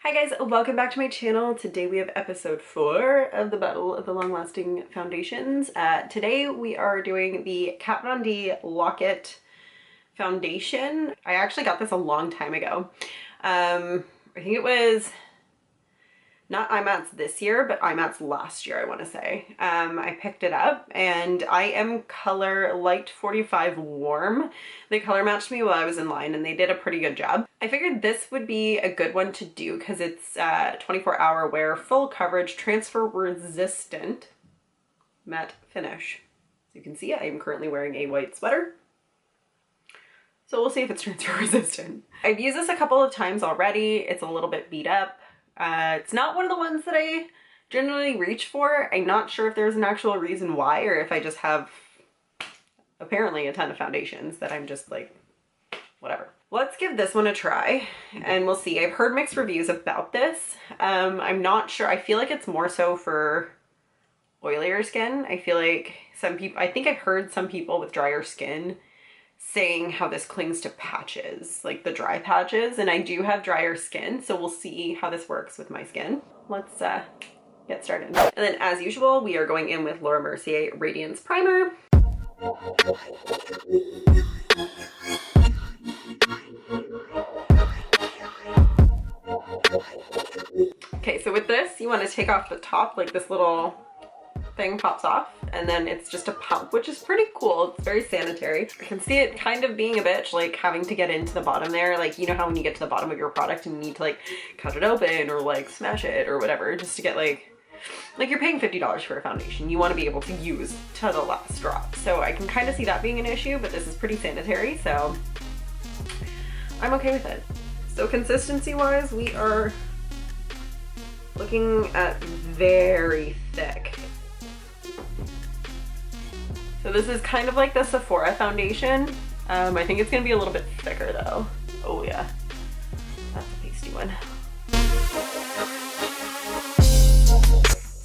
Hi guys, welcome back to my channel. Today we have episode 4 of the Battle of the Long-Lasting Foundations. Today we are doing the Kat Von D Lock-It foundation. I actually got this a long time ago. I think it was not IMATS this year, but IMATS last year, I want to say. I picked it up and I am color light 45 warm. They color matched me while I was in line and they did a pretty good job. I figured this would be a good one to do because it's 24-hour wear, full coverage, transfer resistant matte finish. As you can see, I am currently wearing a white sweater. So we'll see if it's transfer resistant. I've used this a couple of times already. It's a little bit beat up. It's not one of the ones that I generally reach for. I'm not sure if there's an actual reason why or if I just have apparently a ton of foundations that I'm just like, whatever. Let's give this one a try and we'll see. I've heard mixed reviews about this. I'm not sure. I feel like it's more so for oilier skin. I feel like I think I've heard some people with drier skin saying how this clings to patches, like the dry patches, and I do have drier skin, so we'll see how this works with my skin. Let's get started. And then as usual, we are going in with Laura Mercier Radiance Primer. Okay, so with this, you want to take off the top, like this little thing pops off, and then it's just a pump, which is pretty cool. It's very sanitary. I can see it kind of being a bitch, like having to get into the bottom there. Like, you know how when you get to the bottom of your product and you need to like cut it open or like smash it or whatever, just to get like you're paying $50 for a foundation. You want to be able to use to the last drop. So I can kind of see that being an issue, but this is pretty sanitary, so I'm okay with it. So consistency wise, we are looking at very thick. So this is kind of like the Sephora foundation. I think it's gonna be a little bit thicker though. Oh yeah, that's a pasty one.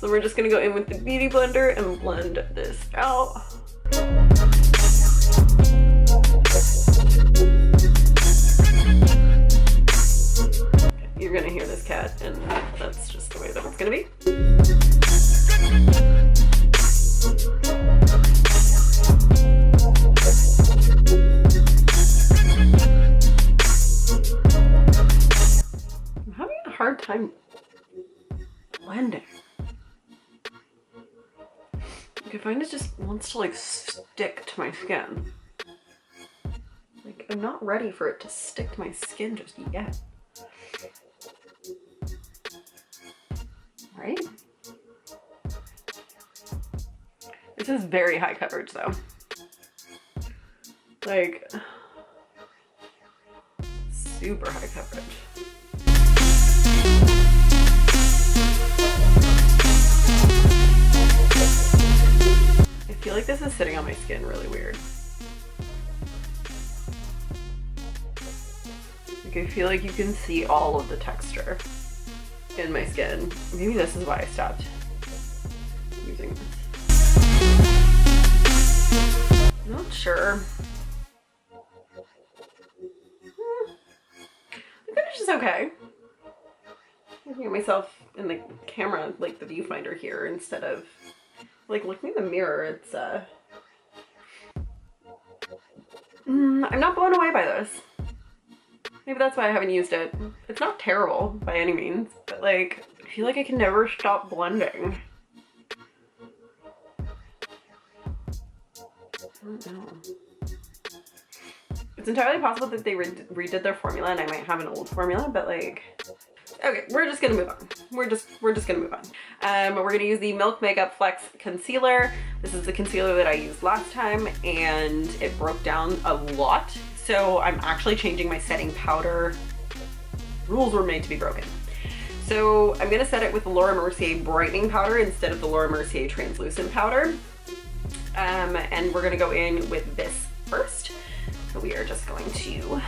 So we're just gonna go in with the Beauty Blender and blend this out. You're gonna hear this cat, and that's just the way that it's gonna be. I'm having a hard time blending. Like, I find it just wants to like stick to my skin. Like, I'm not ready for it to stick to my skin just yet. Right? This is very high coverage though. Like, super high coverage. I feel like this is sitting on my skin really weird. Like, I feel like you can see all of the texture in my skin. Maybe this is why I stopped using this. I'm not sure. The finish is okay. Looking at myself in the camera, like the viewfinder here, instead of like looking in the mirror, it's I'm not blown away by this. Maybe that's why I haven't used it. It's not terrible by any means, but like, I feel like I can never stop blending. I don't know. It's entirely possible that they redid their formula and I might have an old formula, but like, okay, we're just gonna move on. We're just gonna move on. We're gonna use the Milk Makeup Flex Concealer. This is the concealer that I used last time and it broke down a lot. So I'm actually changing my setting powder. Rules were made to be broken. So I'm gonna set it with the Laura Mercier brightening powder instead of the Laura Mercier translucent powder. And we're gonna go in with this first. So we are just going to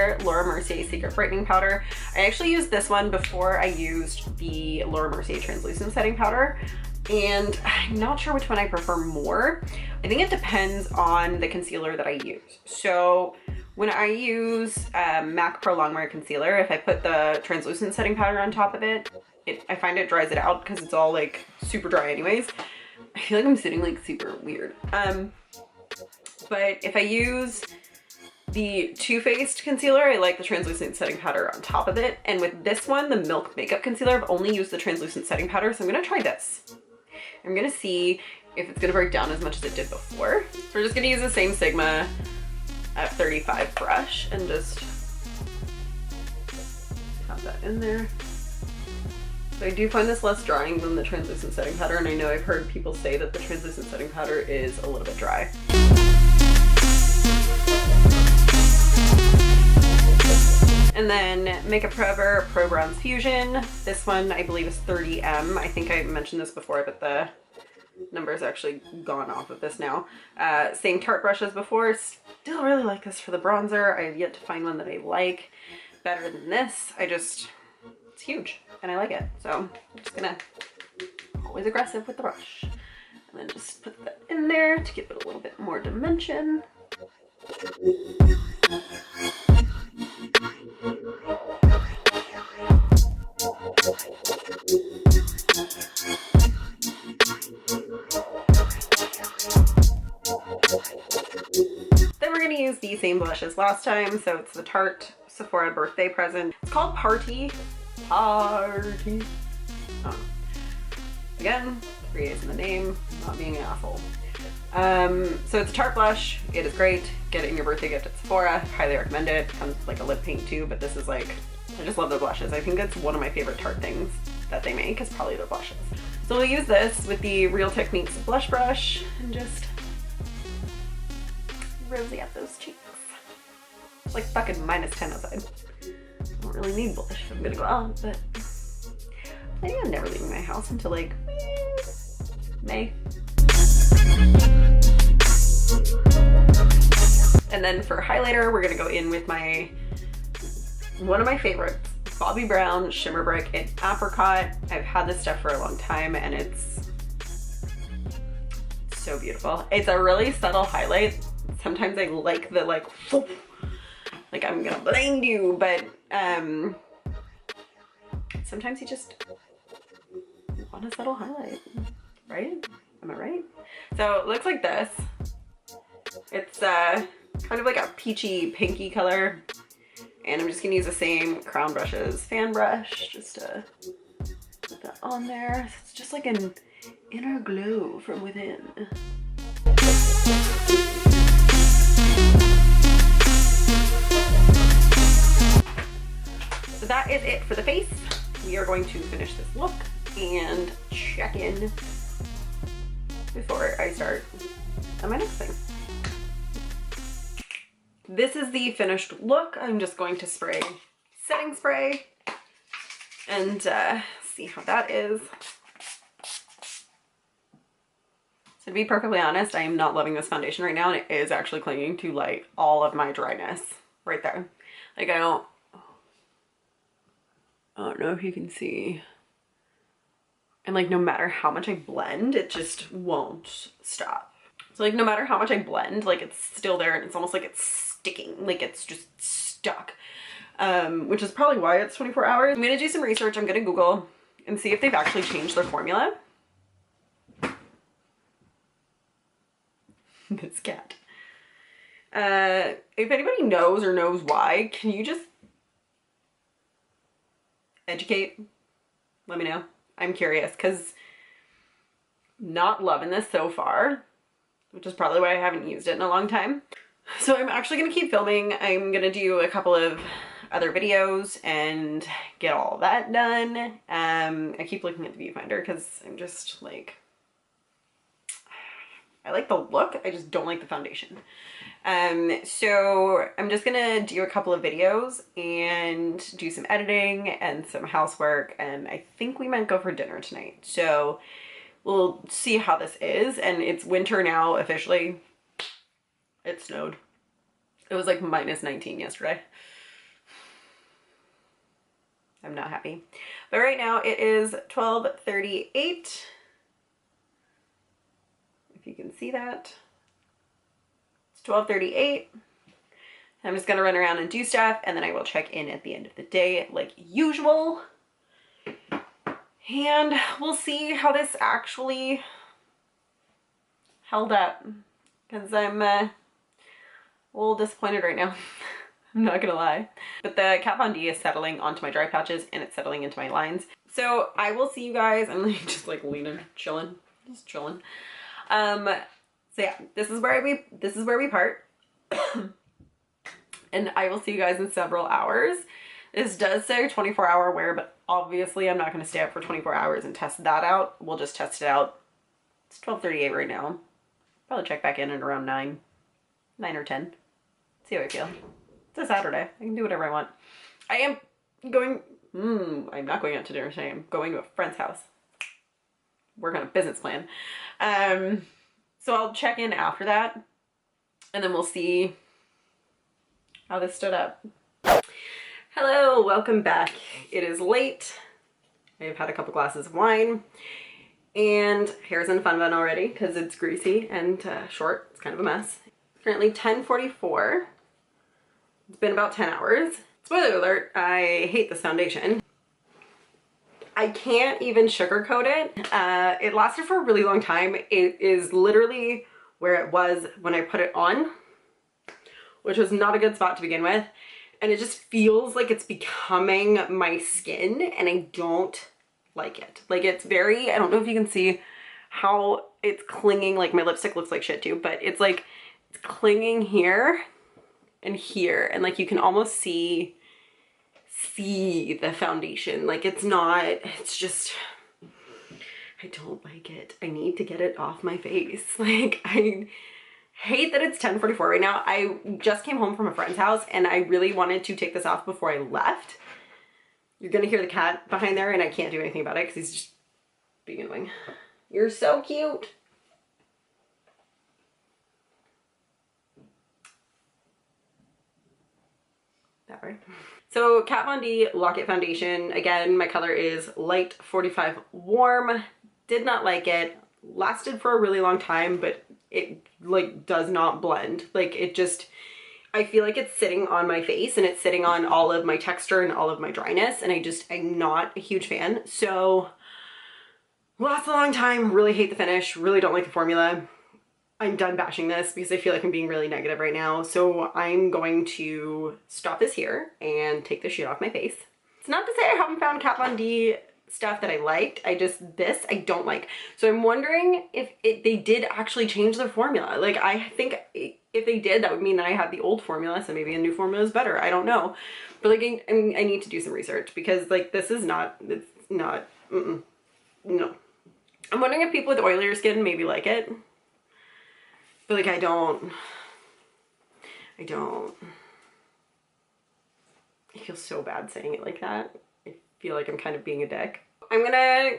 Concealer, Laura Mercier Secret Brightening Powder. I actually used this one before I used the Laura Mercier Translucent Setting Powder, and I'm not sure which one I prefer more. I think it depends on the concealer that I use. So when I use MAC Pro Longwear Concealer, if I put the translucent setting powder on top of it, I find it dries it out because it's all like super dry anyways. I feel like I'm sitting like super weird. But if I use the Too Faced concealer, I like the translucent setting powder on top of it. And with this one, the Milk Makeup Concealer, I've only used the translucent setting powder. So I'm gonna try this. I'm gonna see if it's gonna break down as much as it did before. So we're just gonna use the same Sigma F35 brush and just have that in there. So I do find this less drying than the translucent setting powder, and I know I've heard people say that the translucent setting powder is a little bit dry. And then Makeup Forever Pro Bronze Fusion. This one I believe is 30M. I think I mentioned this before, but the number's actually gone off of this now. Same Tarte brush as before. Still really like this for the bronzer. I have yet to find one that I like better than this. It's huge and I like it. So I'm just gonna, always aggressive with the brush. And then just put that in there to give it a little bit more dimension. Then we're going to use the same blush as last time, so it's the Tarte Sephora birthday present. It's called Party. Party. Oh. Again, 3 A's in the name, not being an asshole. So it's a Tarte blush. It is great. Get it in your birthday gift at Sephora. Highly recommend it. It comes with like a lip paint too, but this is like, I just love their blushes. I think that's one of my favorite Tarte things that they make is probably their blushes. So we'll use this with the Real Techniques blush brush and just rosy up those cheeks. It's like fucking -10 outside. I don't really need blush if I'm gonna go out, but I think I'm never leaving my house until like May. And then for highlighter, we're gonna go in with one of my favorites, Bobbi Brown Shimmer Brick in Apricot. I've had this stuff for a long time and it's so beautiful. It's a really subtle highlight. Sometimes I like the like I'm gonna blind you, but sometimes you just want a subtle highlight, right? Am I right? So it looks like this. It's kind of like a peachy pinky color. And I'm just gonna use the same Crown Brushes fan brush just to put that on there. So it's just like an inner glow from within. So that is it for the face. We are going to finish this look and check in before I start on my next thing. This is the finished look. I'm just going to spray setting spray and see how that is. So to be perfectly honest, I am not loving this foundation right now, and it is actually clinging to like all of my dryness right there. Like I don't know if you can see. And like no matter how much I blend, it just won't stop. So like no matter how much I blend, like it's still there and it's almost like it's sticking, like it's just stuck. Which is probably why it's 24 hours. I'm gonna do some research. I'm gonna Google and see if they've actually changed their formula. This cat. If anybody knows or knows why, can you just educate? Let me know. I'm curious because not loving this so far, which is probably why I haven't used it in a long time. So I'm actually going to keep filming. I'm going to do a couple of other videos and get all that done. I keep looking at the viewfinder because I'm just like, I like the look, I just don't like the foundation. So I'm just gonna do a couple of videos and do some editing and some housework, and I think we might go for dinner tonight. So we'll see how this is. And it's winter now officially. It snowed. It was like -19 yesterday. I'm not happy. But right now it is 12:38. If you can see that. It's 12:38. I'm just gonna run around and do stuff, and then I will check in at the end of the day like usual. And we'll see how this actually held up, because I'm a little disappointed right now. I'm not gonna lie. But the Kat Von D is settling onto my dry patches and it's settling into my lines. So I will see you guys. I'm like just like leaning, chilling, just chilling. So yeah, this is where we part. And I will see you guys in several hours. This does say 24-hour wear, but obviously I'm not gonna stay up for 24 hours and test that out. We'll just test it out. It's 12:38 right now. Probably check back in at around 9 or 10. See how I feel. It's a Saturday. I can do whatever I want. I am going, I'm not going out to dinner today. I'm going to a friend's house. Work on a business plan. So I'll check in after that and then we'll see how this stood up. Hello, welcome back. It is late. I have had a couple glasses of wine and hair's in fun bun already because it's greasy and short. It's kind of a mess. Currently 10:44. It's been about 10 hours. Spoiler alert, I hate this foundation. I can't even sugarcoat it. It lasted for a really long time. It is literally where it was when I put it on, which was not a good spot to begin with. And it just feels like it's becoming my skin and I don't like it. Like it's very, I don't know if you can see how it's clinging, like my lipstick looks like shit too, but it's like, it's clinging here and here, and like you can almost see the foundation. Like it's not, it's just, I don't like it. I need to get it off my face. Like I hate that it's 10:44 right now. I just came home from a friend's house and I really wanted to take this off before I left. You're gonna hear the cat behind there and I can't do anything about it because he's just being annoying. You're so cute. That right? So Kat Von D Lock It Foundation. Again, my color is light 45 warm. Did not like it. Lasted for a really long time, but it like does not blend. Like it just, I feel like it's sitting on my face and it's sitting on all of my texture and all of my dryness, and I'm not a huge fan. So lasts a long time, really hate the finish, really don't like the formula. I'm done bashing this because I feel like I'm being really negative right now. So I'm going to stop this here and take the shit off my face. It's not to say I haven't found Kat Von D stuff that I liked. This I don't like. So I'm wondering if they did actually change their formula. Like I think if they did, that would mean that I have the old formula, so maybe a new formula is better. I don't know. But like I need to do some research because like this is not, it's not, no. I'm wondering if people with oilier skin maybe like it. But like I feel so bad saying it like that. I feel like I'm kind of being a dick. I'm gonna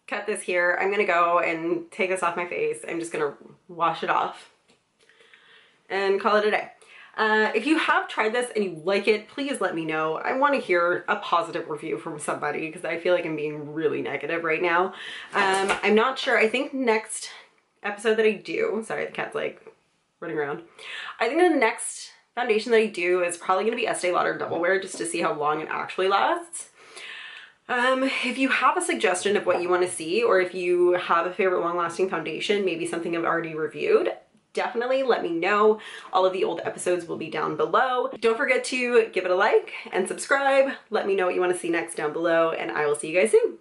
cut this here. I'm gonna go and take this off my face. I'm just gonna wash it off and call it a day. If you have tried this and you like it, please let me know. I want to hear a positive review from somebody because I feel like I'm being really negative right now. I'm not sure. I think next episode that I do, sorry, the cat's like running around. I think the next foundation that I do is probably going to be Estee Lauder Double Wear just to see how long it actually lasts. If you have a suggestion of what you want to see, or if you have a favorite long-lasting foundation, maybe something I've already reviewed, definitely let me know. All of the old episodes will be down below. Don't forget to give it a like and subscribe. Let me know what you want to see next down below, and I will see you guys soon.